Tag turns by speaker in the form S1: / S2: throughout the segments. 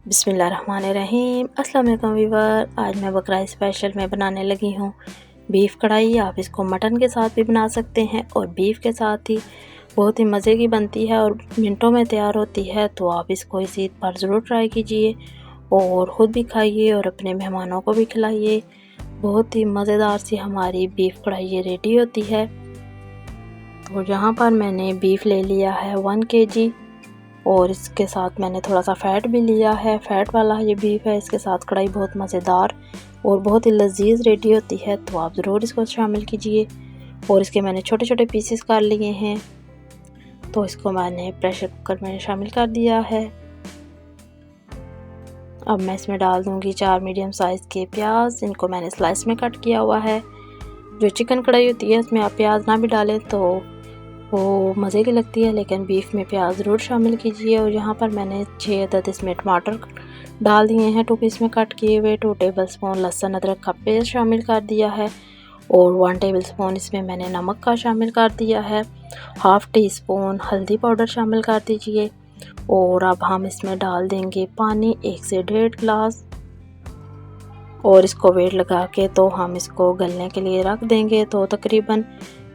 S1: बिस्मिल्लाहिर्रहमानिर्रहीम। अस्सलाम वालेकुम वीवर। आज मैं बकरा स्पेशल में बनाने लगी हूँ बीफ कढ़ाई। आप इसको मटन के साथ भी बना सकते हैं और बीफ के साथ ही बहुत ही मज़े की बनती है और मिनटों में तैयार होती है। तो आप इसको इस ईद पर ज़रूर ट्राई कीजिए और ख़ुद भी खाइए और अपने मेहमानों को भी खिलाइए। बहुत ही मज़ेदार सी हमारी बीफ कढ़ाई रेडी होती है। तो यहाँ पर मैंने बीफ ले लिया है 1 kg और इसके साथ मैंने थोड़ा सा फ़ैट भी लिया है। फ़ैट वाला ये बीफ है। इसके साथ कढ़ाई बहुत मज़ेदार और बहुत ही लजीज रेडी होती है। तो आप ज़रूर इसको शामिल कीजिए। और इसके मैंने छोटे छोटे पीसेस कर लिए हैं। तो इसको मैंने प्रेशर कुकर में शामिल कर दिया है। अब मैं इसमें डाल दूंगी 4 मीडियम साइज़ के प्याज। इनको मैंने स्लाइस में कट किया हुआ है। जो चिकन कढ़ाई होती है उसमें आप प्याज ना भी डालें तो वो मज़े की लगती है, लेकिन बीफ में प्याज ज़रूर शामिल कीजिए। और यहाँ पर मैंने 6 अदद इसमें टमाटर डाल दिए हैं 2 पीस में कट किए हुए। 2 टेबलस्पून लहसुन अदरक का पेस्ट शामिल कर दिया है और 1 टेबलस्पून इसमें मैंने नमक का शामिल कर दिया है। हाफ़ टी स्पून हल्दी पाउडर शामिल कर दीजिए। और अब हम इसमें डाल देंगे पानी 1 से 1.5 गिलास और इसको वेट लगा के तो हम इसको गलने के लिए रख देंगे। तो तकरीबन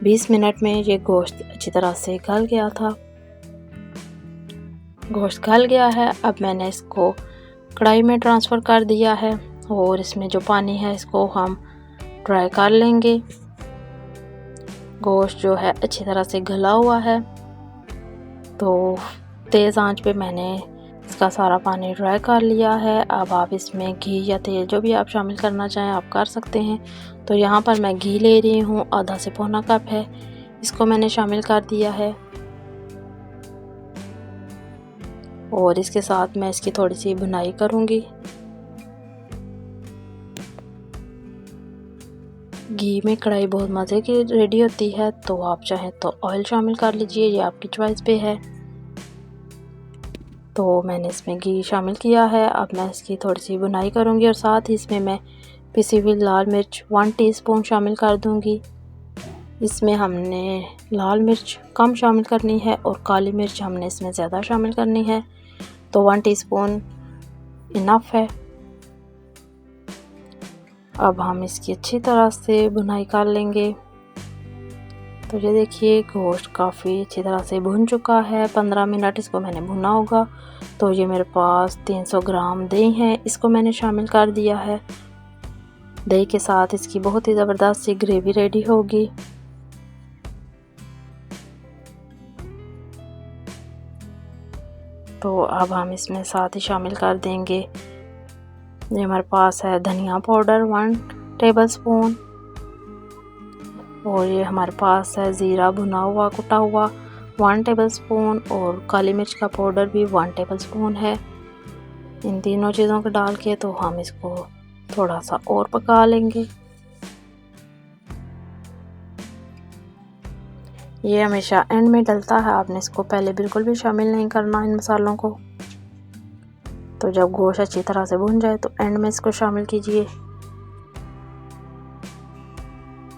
S1: 20 मिनट में ये गोश्त अच्छी तरह से गल गया था। गोश्त गल गया है। अब मैंने इसको कढ़ाई में ट्रांसफ़र कर दिया है और इसमें जो पानी है इसको हम ड्राई कर लेंगे। गोश्त जो है अच्छी तरह से गला हुआ है। तो तेज़ आंच पे मैंने इसका सारा पानी ड्राई कर लिया है। अब आप इसमें घी या तेल जो भी आप शामिल करना चाहें आप कर सकते हैं। तो यहाँ पर मैं घी ले रही हूँ, आधा से पौना कप है। इसको मैंने शामिल कर दिया है और इसके साथ मैं इसकी थोड़ी सी भुनाई करूँगी। घी में कढ़ाई बहुत मज़े की रेडी होती है। तो आप चाहें तो ऑयल शामिल कर लीजिए, ये आपकी चॉइस पे है। तो मैंने इसमें घी शामिल किया है। अब मैं इसकी थोड़ी सी भुनाई करूँगी और साथ ही इसमें मैं पिसी हुई लाल मिर्च 1 टीस्पून शामिल कर दूँगी। इसमें हमने लाल मिर्च कम शामिल करनी है और काली मिर्च हमने इसमें ज़्यादा शामिल करनी है। तो 1 टीस्पून इनफ है। अब हम इसकी अच्छी तरह से भुनाई कर लेंगे। तो ये देखिए गोश्त काफ़ी अच्छी तरह से भुन चुका है। 15 मिनट इसको मैंने भुना होगा। तो ये मेरे पास 300 ग्राम दही है, इसको मैंने शामिल कर दिया है। दही के साथ इसकी बहुत ही ज़बरदस्त सी ग्रेवी रेडी होगी। तो अब हम इसमें साथ ही शामिल कर देंगे, ये हमारे पास है धनिया पाउडर 1 टेबलस्पून और ये हमारे पास है ज़ीरा भुना हुआ कुटा हुआ 1 टेबलस्पून और काली मिर्च का पाउडर भी 1 टेबलस्पून है। इन तीनों चीज़ों को डाल के तो हम इसको थोड़ा सा और पका लेंगे। ये हमेशा एंड में डलता है, आपने इसको पहले बिल्कुल भी शामिल नहीं करना इन मसालों को। तो जब गोश्त अच्छी तरह से भुन जाए तो एंड में इसको शामिल कीजिए।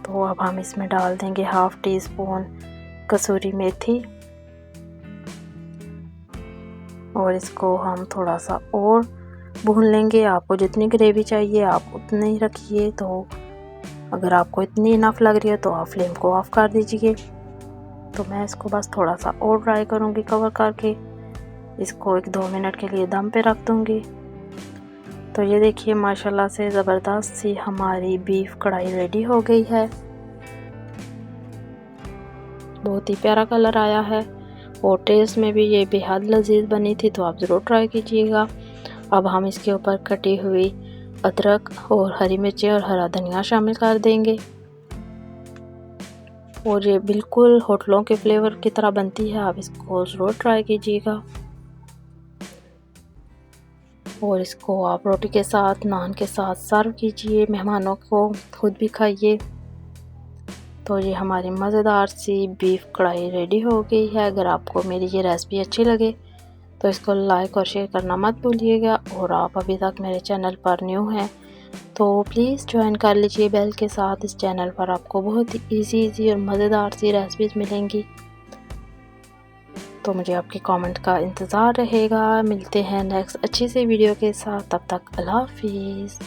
S1: तो अब हम इसमें डाल देंगे हाफ़ टी स्पून कसूरी मेथी और इसको हम थोड़ा सा और भून लेंगे। आपको जितनी ग्रेवी चाहिए आप उतनी ही रखिए। तो अगर आपको इतनी इनफ लग रही है तो आप फ्लेम को ऑफ़ कर दीजिए। तो मैं इसको बस थोड़ा सा और फ्राई करूँगी, कवर करके इसको 1-2 मिनट के लिए दम पे रख दूँगी। तो ये देखिए माशाल्लाह से ज़बरदस्त सी हमारी बीफ कढ़ाई रेडी हो गई है। बहुत ही प्यारा कलर आया है और टेस्ट में भी ये बेहद लजीज बनी थी। तो आप ज़रूर ट्राई कीजिएगा। अब हम इसके ऊपर कटी हुई अदरक और हरी मिर्चें और हरा धनिया शामिल कर देंगे और ये बिल्कुल होटलों के फ्लेवर की तरह बनती है। आप इसको ज़रूर ट्राई कीजिएगा और इसको आप रोटी के साथ, नान के साथ सर्व कीजिए, मेहमानों को, खुद भी खाइए। तो ये हमारी मज़ेदार सी बीफ कढ़ाई रेडी हो गई है। अगर आपको मेरी ये रेसिपी अच्छी लगे तो इसको लाइक और शेयर करना मत भूलिएगा। और आप अभी तक मेरे चैनल पर न्यू हैं तो प्लीज़ ज्वाइन कर लीजिए बेल के साथ। इस चैनल पर आपको बहुत ही इजी और मज़ेदार सी रेसिपीज़ मिलेंगी। तो मुझे आपके कमेंट का इंतज़ार रहेगा। मिलते हैं नेक्स्ट अच्छी सी वीडियो के साथ, तब तक अल्लाह हाफिज़।